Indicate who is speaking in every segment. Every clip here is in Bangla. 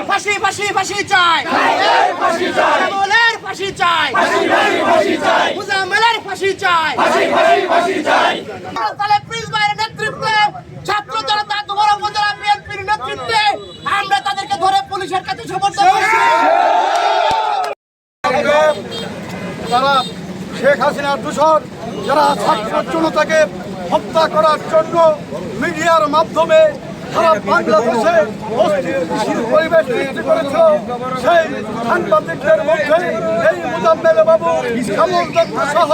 Speaker 1: ফাঁসি ফাঁসি ফাঁসি চাই, কেবলের ফাঁসি চাই, মুজাম্মেলের ফাঁসি চাই। তাহলে প্রিন্স ভাইয়ের নেতৃত্বে ছাত্র জনতা তোমার উপজেলা বিএনপির নেতৃত্বে আমরা তাদেরকে ধরে পুলিশের কাছে সমর্থন করছি।
Speaker 2: তারা শেখ হাসিনার দূষণ যারা ছাত্র জনতাকে হত্যা করার জন্য মিডিয়ার মাধ্যমে সারা বাংলাদেশে অস্থিতিশীল পরিবেশ সৃষ্টি করেছিল, সেই সাংবাদিকদের মধ্যে এই মুজাম্মেল বাবু সহ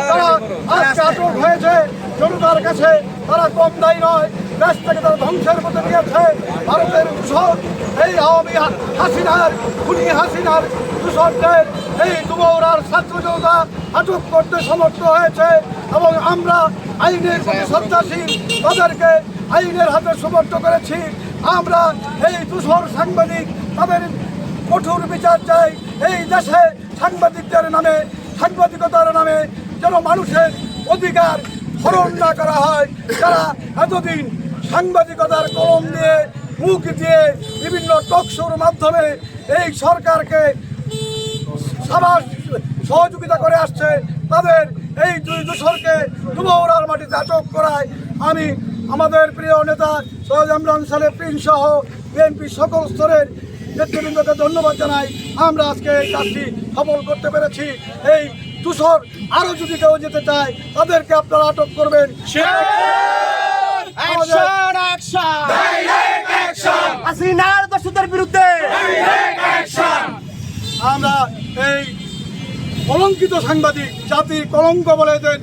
Speaker 2: তারা আজকে আটক হয়েছে। জনতার কাছে তারা কম দায়ী নয়, দেশটাকে তারা ধ্বংসের মধ্যে নিয়েছে। ভারতের দূষণ এই আওয়ামী হাসিনার খুনি হাসিনার দূষণদের এই দুমৌরার ছাত্র জনতা আটক করতে সমর্থ হয়েছে এবং আমরা আইনের প্রতি শ্রদ্ধাশীল তাদেরকে আইনের হাতে সমর্থ করেছি। আমরা এই দূষণ সাংবাদিক তাদের কঠোর বিচার চাই। এই দেশে সাংবাদিকদের নামে সাংবাদিকতার নামে যেন মানুষের অধিকার হরণ না করা হয়। যারা এতদিন সাংবাদিকতার কলম দিয়ে মুখ দিয়ে বিভিন্ন টকশোর মাধ্যমে এই সরকারকে সহযোগিতা করে আসছে, তাদের এই দুই দূষরকে দুমৌরার মাটিতে আটক করায় আমি আমাদের প্রিয় নেতা সৈয়দ ইমরান সালেহ প্রিন্স সহ বিএনপি সকল স্তরের নেতৃবৃন্দকে ধন্যবাদ জানাই। আমরা আজকে এই কাজটি সফল করতে পেরেছি। এই দূষর আরো যদি কেউ যেতে চায় তাদেরকে আপনারা আটক করবেন।
Speaker 1: হাসিনার দোষীদের বিরুদ্ধে
Speaker 2: আমরা এই কলঙ্কিত সাংবাদিক জাতির কলঙ্ক বলে দেন,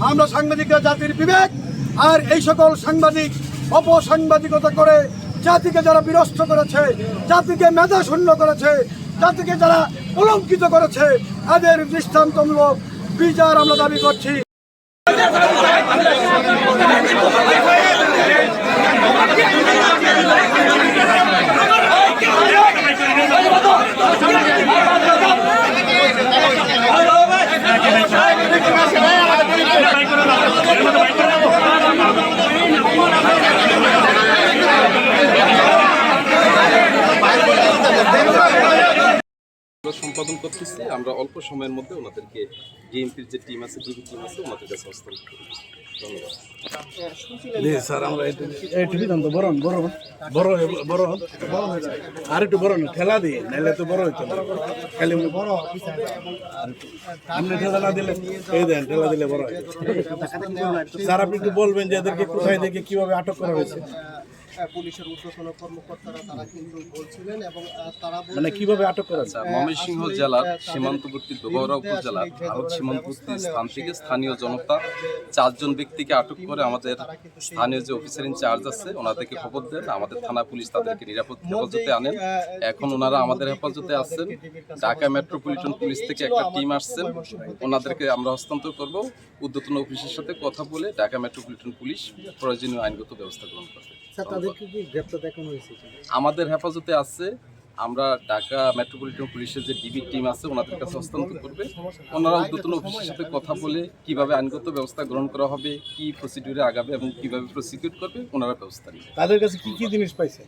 Speaker 2: আমরা সাংবাদিকরা জাতির বিবেক, আর এই সকল সাংবাদিক অপসাংবাদিকতা করে জাতিকে যারা বিনষ্ট করেছে, জাতিকে মেধা শূন্য করেছে, জাতিকে যারা কলঙ্কিত করেছে, এদের দৃষ্টান্তমূলক বিচার আমরা দাবি করছি।
Speaker 3: সম্পাদন করতেছি। আমরা অল্প সময়ের মধ্যে ওনাদেরকে ডিএমপির যে টিম আছে, ডিবি টিম আছে, ওনাদের কাছে হস্তান্তর করব। ধন্যবাদ
Speaker 4: স্যার। আমরা আর একটু বড় না ঠেলা দিই, নাহলে তো বড় হইতো না। খালি বড় আপনি ঠেলা না দিলে এই দেন, ঠেলা দিলে বড় হয়। স্যার আপনি একটু বলবেন যে এদেরকে কোথায় থেকে কিভাবে আটক করা হয়েছে?
Speaker 5: পুলিশের ঊর্ধ্বতন কর্মকর্তারা তারা কিন্তু বলছিলেন এবং তারা
Speaker 4: মানে কিভাবে আটক করা হয়েছে?
Speaker 3: ময়মনসিংহ জেলার সীমান্তবর্তী দোগৌড়া উপজেলার ভারত সীমান্তবর্তী স্থান থেকে স্থানীয় জনতা 4 জন ব্যক্তিকে আটক করে আমাদের স্থানীয় যে অফিসার ইনচার্জ আছে ওনাদেরকে খবর দেন। আমাদের থানা পুলিশ তাদেরকে নিরাপদ হেফাজতে আনেন। এখন ওনারা আমাদের হেফাজতে আছেন। ঢাকা মেট্রোপলিটন পুলিশ থেকে একটা টিম আসছেন, ওনাদেরকে আমরা হস্তান্তর করব। ঊর্ধ্বতন অফিসের সাথে কথা বলে ঢাকা মেট্রোপলিটন পুলিশ প্রয়োজনীয় আইনগত ব্যবস্থা গ্রহণ করবে। আমাদের হেফাজতে আছে। আমরা ঢাকা মেট্রোপলিটন পুলিশের যে ডিবি টিম আছে ওনাদের কাছে হস্তান্তর করবে। ওনারা ঊর্ধ্বতন অফিসের সাথে কথা বলে কিভাবে আইনগত ব্যবস্থা গ্রহণ করা হবে, কি প্রসিডিউরে আগাবে এবং কিভাবে প্রসিকিউট করবে ওনারা ব্যবস্থা নেবে।
Speaker 4: তাদের কাছে কি কি জিনিস পাইছে?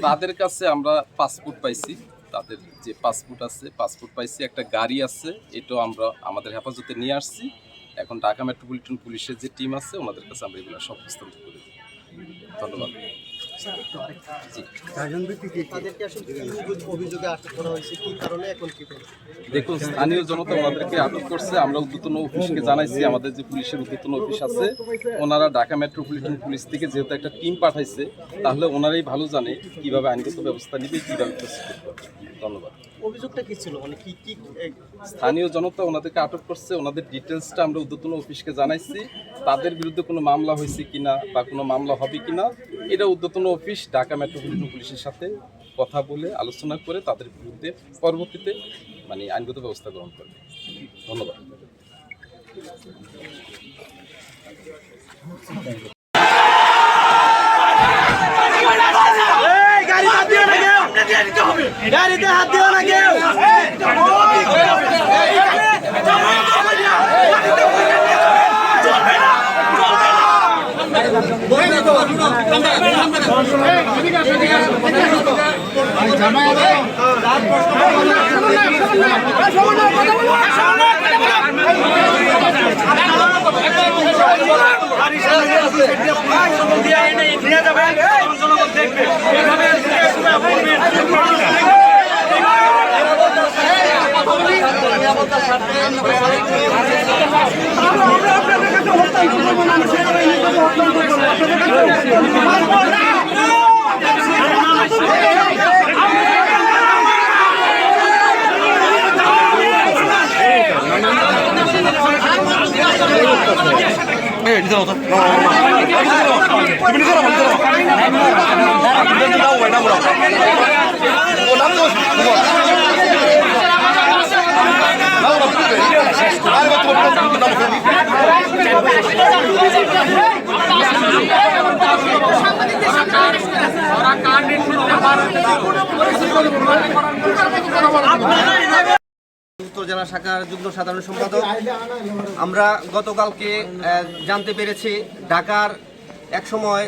Speaker 3: তাদের কাছে আমরা পাসপোর্ট পাইছি, তাদের যে পাসপোর্ট আছে পাসপোর্ট পাইছি, একটা গাড়ি আছে, এটাও আমরা আমাদের হেফাজতে নিয়ে আসছি। এখন ঢাকা মেট্রোপলিটন পুলিশের যে টিম আছে ওনাদের কাছে আমরা এগুলো সব হস্তান্তর করে দেব। ধন্যবাদ। দেখুন, স্থানীয় জনতা ওনাদেরকে আটক করছে। আমরা ঊর্ধ্বতন অফিসকে জানাইছি, আমাদের যে পুলিশের ঊর্ধ্বতন অফিস আছে ওনারা ঢাকা মেট্রোপলিটন পুলিশ থেকে যেহেতু একটা টিম পাঠাইছে, তাহলে ওনারাই ভালো জানে কিভাবে আইনগত ব্যবস্থা নিবে, কিভাবে প্রসিকিউট করবে। ধন্যবাদ।
Speaker 5: অভিযোগটা কি ছিল, মানে কি কি
Speaker 3: স্থানীয় জনতা ওনাদেরকে আটক করছে, ওনাদের ডিটেলসটা আমরা ঊর্ধ্বতন অফিসকে জানাইছি। তাদের বিরুদ্ধে কোনো মামলা হয়েছে কিনা বা কোনো মামলা হবে কিনা এটা ঊর্ধ্বতন অফিস ঢাকা মেট্রোপলিটন পুলিশের সাথে কথা বলে আলোচনা করে তাদের বিরুদ্ধে পরবর্তীতে মানে আইনগত ব্যবস্থা গ্রহণ করবে। ধন্যবাদ।
Speaker 1: গাড়িতে হাত দিও না কেউ।
Speaker 5: উত্তর জেলা শাখার যুগ্ম সাধারণ সম্পাদক। আমরা গতকালকে জানতে পেরেছি ঢাকার একসময়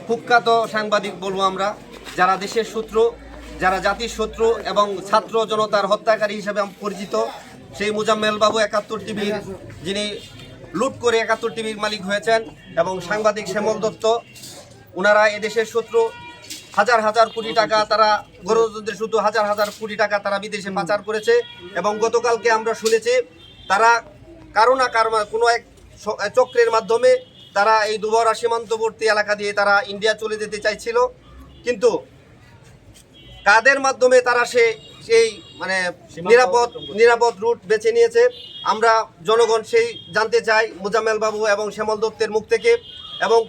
Speaker 5: কুখ্যাত সাংবাদিক বলবো আমরা, যারা দেশের শত্রু, যারা জাতির শত্রু এবং ছাত্র জনতার হত্যাকারী হিসেবে পরিচিত, সেই মোজাম্মেল বাবু ৭১ টিভির যিনি লুট করে ৭১ টিভির মালিক হয়েছেন, এবং সাংবাদিক শ্যামল দত্ত, ওনারা এদেশের শত্রু। হাজার হাজার কোটি টাকা তারা গণতন্ত্রের শুধু হাজার হাজার কোটি টাকা তারা বিদেশে পাচার করেছে। এবং গতকালকে আমরা শুনেছি তারা কারো না কারো কোনো এক চক্রের মাধ্যমে তারা এই দুবহরা সীমান্তবর্তী এলাকা দিয়ে তারা ইন্ডিয়া চলে যেতে চাইছিল, কিন্তু কাদের মাধ্যমে তারা সেই মানে নিরাপদ রুট বেছে নিয়েছে। আমরা জনগণ সেই জানতে চাই মোজাম্মেল বাবু এবং শ্যামল দত্তের মুখ থেকে, এবং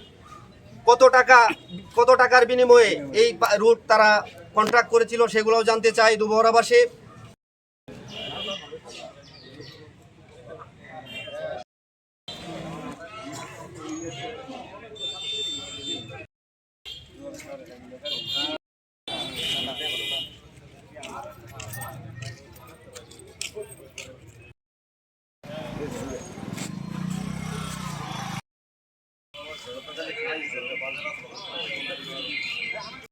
Speaker 5: কত টাকার বিনিময়ে এই রুট তারা কন্ট্রাক্ট করেছিল সেগুলোও জানতে চাই দুবহরাবাসী।